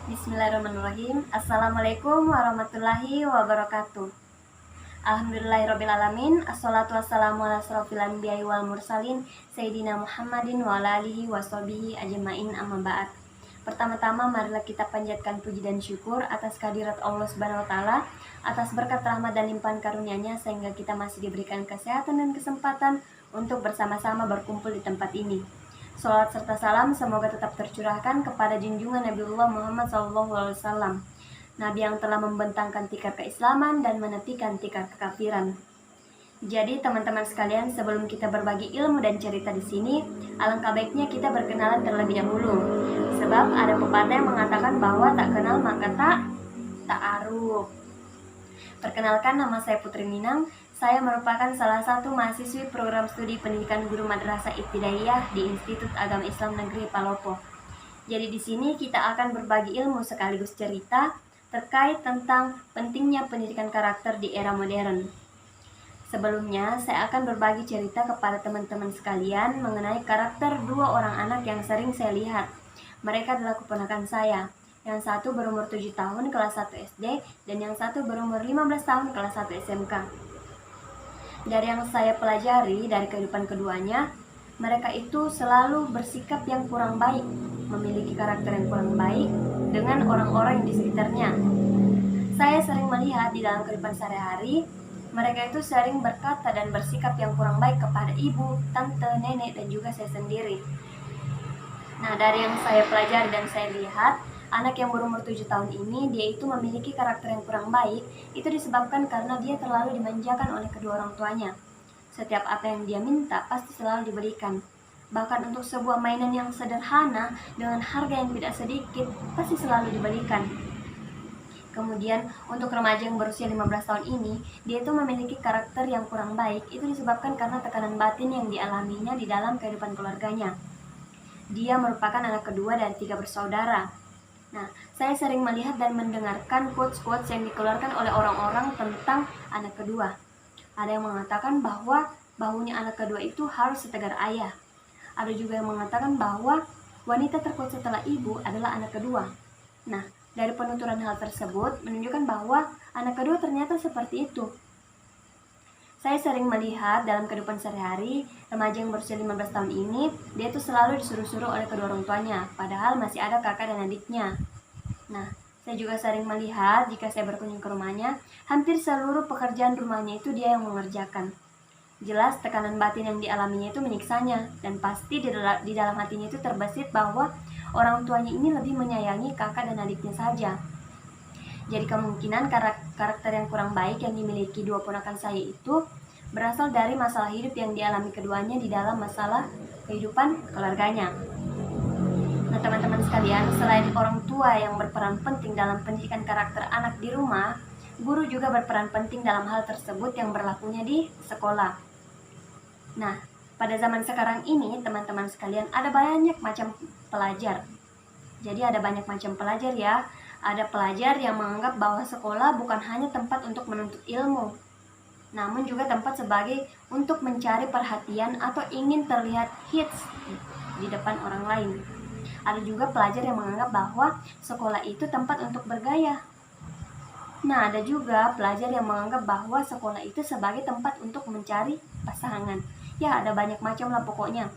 Bismillahirrahmanirrahim. Assalamualaikum warahmatullahi wabarakatuh. Alhamdulillahirrabbilalamin. Assalatu wassalamu ala asrofil anbiya'i wal mursalin Sayyidina Muhammadin wa ala alihi wa sahbihi ajma'in, amma ba'd. Pertama-tama marilah kita panjatkan puji dan syukur atas kehadirat Allah Subhanahu wa taala, atas berkat rahmat dan limpahan karunia-Nya sehingga kita masih diberikan kesehatan dan kesempatan untuk bersama-sama berkumpul di tempat ini. Salawat serta salam semoga tetap tercurahkan kepada junjungan Nabiullah Muhammad SAW, Nabi yang telah membentangkan tikar keislaman dan menepikan tikar kekafiran. Jadi teman-teman sekalian, sebelum kita berbagi ilmu dan cerita di sini, alangkah baiknya kita berkenalan terlebih dahulu. Sebab ada pepatah yang mengatakan bahwa tak kenal maka tak aruf. Perkenalkan, nama saya Putri Minang. Saya merupakan salah satu mahasiswi program studi pendidikan guru madrasah ibtidaiyah di Institut Agama Islam Negeri Palopo. Jadi di sini kita akan berbagi ilmu sekaligus cerita terkait tentang pentingnya pendidikan karakter di era modern. Sebelumnya, saya akan berbagi cerita kepada teman-teman sekalian mengenai karakter dua orang anak yang sering saya lihat. Mereka adalah keponakan saya. Yang satu berumur 7 tahun kelas 1 SD dan yang satu berumur 15 tahun kelas 1 SMK. Dari yang saya pelajari dari kehidupan keduanya, mereka itu selalu bersikap yang kurang baik, memiliki karakter yang kurang baik dengan orang-orang di sekitarnya. Saya sering melihat di dalam kehidupan sehari-hari, mereka itu sering berkata dan bersikap yang kurang baik kepada ibu, tante, nenek, dan juga saya sendiri. Nah, dari yang saya pelajari dan saya lihat, anak yang berumur 7 tahun ini, dia itu memiliki karakter yang kurang baik. Itu disebabkan karena dia terlalu dimanjakan oleh kedua orang tuanya. Setiap apa yang dia minta, pasti selalu diberikan. Bahkan untuk sebuah mainan yang sederhana, dengan harga yang tidak sedikit, pasti selalu diberikan. Kemudian, untuk remaja yang berusia 15 tahun ini, dia itu memiliki karakter yang kurang baik. Itu disebabkan karena tekanan batin yang dialaminya di dalam kehidupan keluarganya. Dia merupakan anak kedua dari 3 bersaudara. Nah, saya sering melihat dan mendengarkan quotes-quotes yang dikeluarkan oleh orang-orang tentang anak kedua. Ada yang mengatakan bahwa bahunya anak kedua itu harus setegar ayah. Ada juga yang mengatakan bahwa wanita terkuat setelah ibu adalah anak kedua. Nah, dari penuturan hal tersebut menunjukkan bahwa anak kedua ternyata seperti itu. Saya sering melihat dalam kehidupan sehari-hari, remaja yang berusia 15 tahun ini, dia itu selalu disuruh-suruh oleh kedua orang tuanya, padahal masih ada kakak dan adiknya. Nah, saya juga sering melihat jika saya berkunjung ke rumahnya, hampir seluruh pekerjaan rumahnya itu dia yang mengerjakan. Jelas tekanan batin yang dialaminya itu menyiksanya, dan pasti di dalam hatinya itu terbesit bahwa orang tuanya ini lebih menyayangi kakak dan adiknya saja. Jadi kemungkinan karakter yang kurang baik yang dimiliki dua ponakan saya itu berasal dari masalah hidup yang dialami keduanya di dalam masalah kehidupan keluarganya. Nah, teman-teman sekalian, selain orang tua yang berperan penting dalam pendidikan karakter anak di rumah, guru juga berperan penting dalam hal tersebut yang berlakunya di sekolah. Nah, pada zaman sekarang ini, teman-teman sekalian, ada banyak macam pelajar. Jadi ada banyak macam pelajar ya. Ada pelajar yang menganggap bahwa sekolah bukan hanya tempat untuk menuntut ilmu, namun juga tempat sebagai untuk mencari perhatian atau ingin terlihat hits di depan orang lain. Ada juga pelajar yang menganggap bahwa sekolah itu tempat untuk bergaya. Nah, ada juga pelajar yang menganggap bahwa sekolah itu sebagai tempat untuk mencari pasangan. Ya, ada banyak macam lah pokoknya.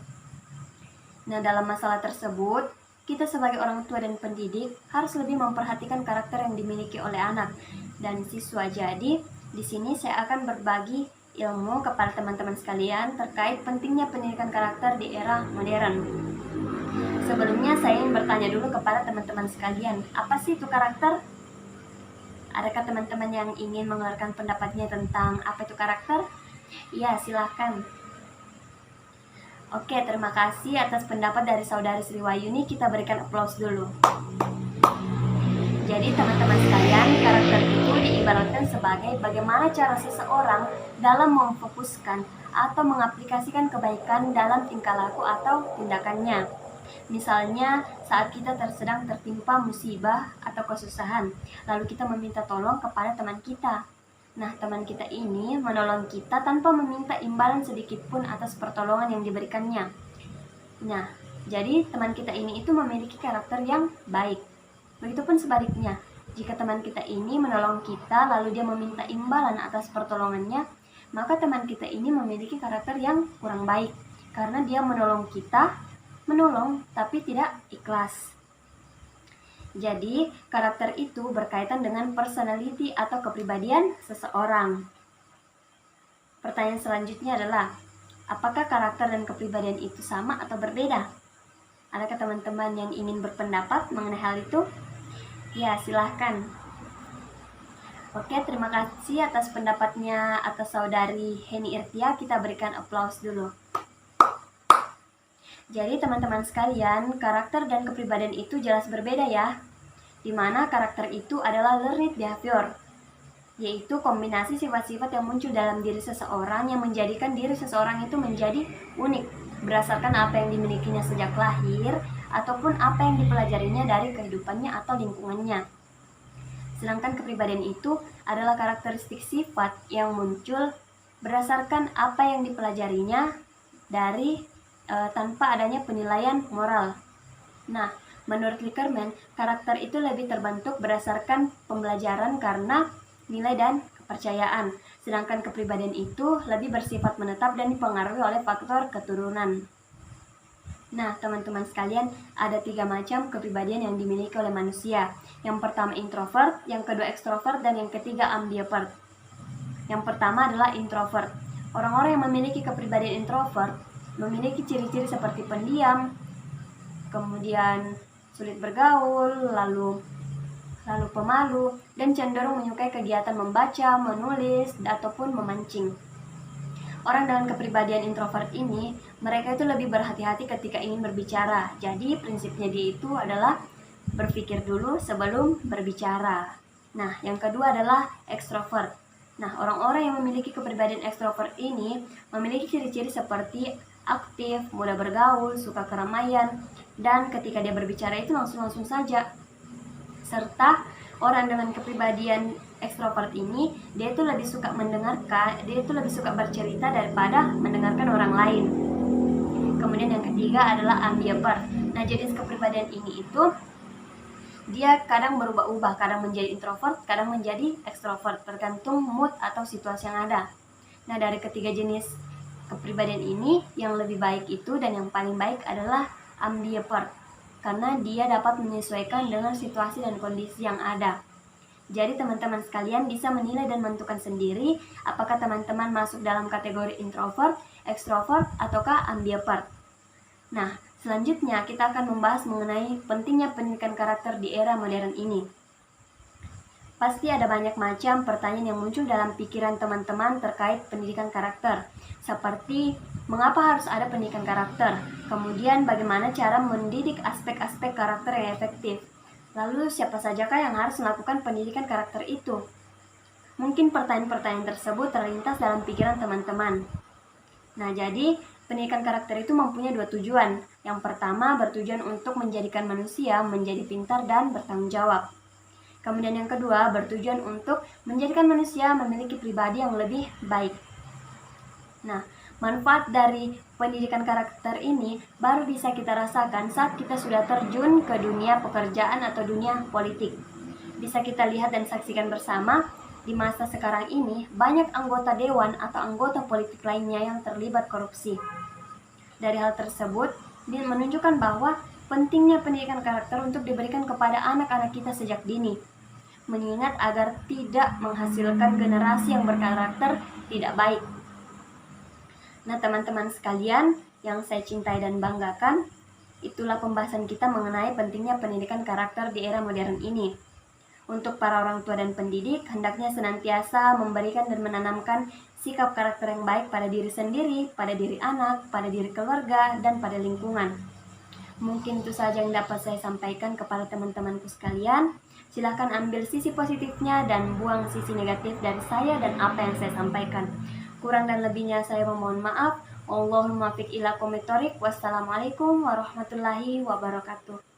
Nah, dalam masalah tersebut, kita sebagai orang tua dan pendidik harus lebih memperhatikan karakter yang dimiliki oleh anak dan siswa. Jadi, di sini saya akan berbagi ilmu kepada teman-teman sekalian terkait pentingnya pendidikan karakter di era modern. Sebelumnya saya ingin bertanya dulu kepada teman-teman sekalian, apa sih itu karakter? Adakah teman-teman yang ingin mengeluarkan pendapatnya tentang apa itu karakter? Ya, silakan. Oke, terima kasih atas pendapat dari saudari Sri Wayuni. Kita berikan aplaus dulu. Jadi teman-teman sekalian, karakter itu diibaratkan sebagai bagaimana cara seseorang dalam memfokuskan atau mengaplikasikan kebaikan dalam tingkah laku atau tindakannya. Misalnya saat kita sedang tertimpa musibah atau kesusahan, lalu kita meminta tolong kepada teman kita. Nah, teman kita ini menolong kita tanpa meminta imbalan sedikit pun atas pertolongan yang diberikannya. Nah, jadi teman kita ini itu memiliki karakter yang baik. Begitupun sebaliknya, jika teman kita ini menolong kita lalu dia meminta imbalan atas pertolongannya, maka teman kita ini memiliki karakter yang kurang baik karena dia menolong kita, tapi tidak ikhlas. Jadi, karakter itu berkaitan dengan personality atau kepribadian seseorang. Pertanyaan selanjutnya adalah, apakah karakter dan kepribadian itu sama atau berbeda? Adakah teman-teman yang ingin berpendapat mengenai hal itu? Ya, silahkan. Oke, terima kasih atas pendapatnya atas saudari Heni Irtia. Kita berikan aplaus dulu. Jadi teman-teman sekalian, karakter dan kepribadian itu jelas berbeda ya. Dimana karakter itu adalah learned behavior, yaitu kombinasi sifat-sifat yang muncul dalam diri seseorang yang menjadikan diri seseorang itu menjadi unik berdasarkan apa yang dimilikinya sejak lahir ataupun apa yang dipelajarinya dari kehidupannya atau lingkungannya. Sedangkan kepribadian itu adalah karakteristik sifat yang muncul berdasarkan apa yang dipelajarinya dari tanpa adanya penilaian moral. Nah, menurut Likkerman, karakter itu lebih terbentuk berdasarkan pembelajaran karena nilai dan kepercayaan, sedangkan kepribadian itu lebih bersifat menetap dan dipengaruhi oleh faktor keturunan. Nah, teman-teman sekalian, ada 3 macam kepribadian yang dimiliki oleh manusia. Yang pertama introvert, yang kedua ekstrovert, dan yang ketiga ambivert. Yang pertama adalah introvert. Orang-orang yang memiliki kepribadian introvert memiliki ciri-ciri seperti pendiam, kemudian sulit bergaul, lalu pemalu, dan cenderung menyukai kegiatan membaca, menulis, ataupun memancing. Orang dengan kepribadian introvert ini, mereka itu lebih berhati-hati ketika ingin berbicara. Jadi prinsipnya dia itu adalah berpikir dulu sebelum berbicara. Nah, yang kedua adalah ekstrovert. Nah, orang-orang yang memiliki kepribadian ekstrovert ini memiliki ciri-ciri seperti aktif, mudah bergaul, suka keramaian, dan ketika dia berbicara itu langsung-langsung saja. Serta orang dengan kepribadian ekstrovert ini, dia itu lebih suka mendengarkan, dia itu lebih suka bercerita daripada mendengarkan orang lain. Kemudian yang ketiga adalah ambivert. Nah, jenis kepribadian ini itu dia kadang berubah-ubah, kadang menjadi introvert, kadang menjadi ekstrovert, tergantung mood atau situasi yang ada. Nah, dari ketiga jenis kepribadian ini, yang lebih baik itu dan yang paling baik adalah ambivert, karena dia dapat menyesuaikan dengan situasi dan kondisi yang ada. Jadi teman-teman sekalian bisa menilai dan menentukan sendiri apakah teman-teman masuk dalam kategori introvert, ekstrovert, ataukah ambivert. Nah, selanjutnya kita akan membahas mengenai pentingnya pendidikan karakter di era modern ini. Pasti ada banyak macam pertanyaan yang muncul dalam pikiran teman-teman terkait pendidikan karakter. Seperti, mengapa harus ada pendidikan karakter? Kemudian, bagaimana cara mendidik aspek-aspek karakter yang efektif? Lalu, siapa sajakah yang harus melakukan pendidikan karakter itu? Mungkin pertanyaan-pertanyaan tersebut terlintas dalam pikiran teman-teman. Nah, jadi, pendidikan karakter itu mempunyai 2 tujuan. Yang pertama, bertujuan untuk menjadikan manusia menjadi pintar dan bertanggung jawab. Kemudian yang kedua, bertujuan untuk menjadikan manusia memiliki pribadi yang lebih baik. Nah, manfaat dari pendidikan karakter ini baru bisa kita rasakan saat kita sudah terjun ke dunia pekerjaan atau dunia politik. Bisa kita lihat dan saksikan bersama, di masa sekarang ini banyak anggota dewan atau anggota politik lainnya yang terlibat korupsi. Dari hal tersebut, dia menunjukkan bahwa pentingnya pendidikan karakter untuk diberikan kepada anak-anak kita sejak dini, mengingat agar tidak menghasilkan generasi yang berkarakter tidak baik. Nah, teman-teman sekalian yang saya cintai dan banggakan, itulah pembahasan kita mengenai pentingnya pendidikan karakter di era modern ini. Untuk para orang tua dan pendidik, hendaknya senantiasa memberikan dan menanamkan sikap karakter yang baik pada diri sendiri, pada diri anak, pada diri keluarga, dan pada lingkungan. Mungkin itu saja yang dapat saya sampaikan kepada teman-temanku sekalian. Silahkan ambil sisi positifnya dan buang sisi negatif dari saya dan apa yang saya sampaikan. Kurang dan lebihnya saya memohon maaf. Allahumma fiq ila qomit thoriq. Wassalamualaikum warahmatullahi wabarakatuh.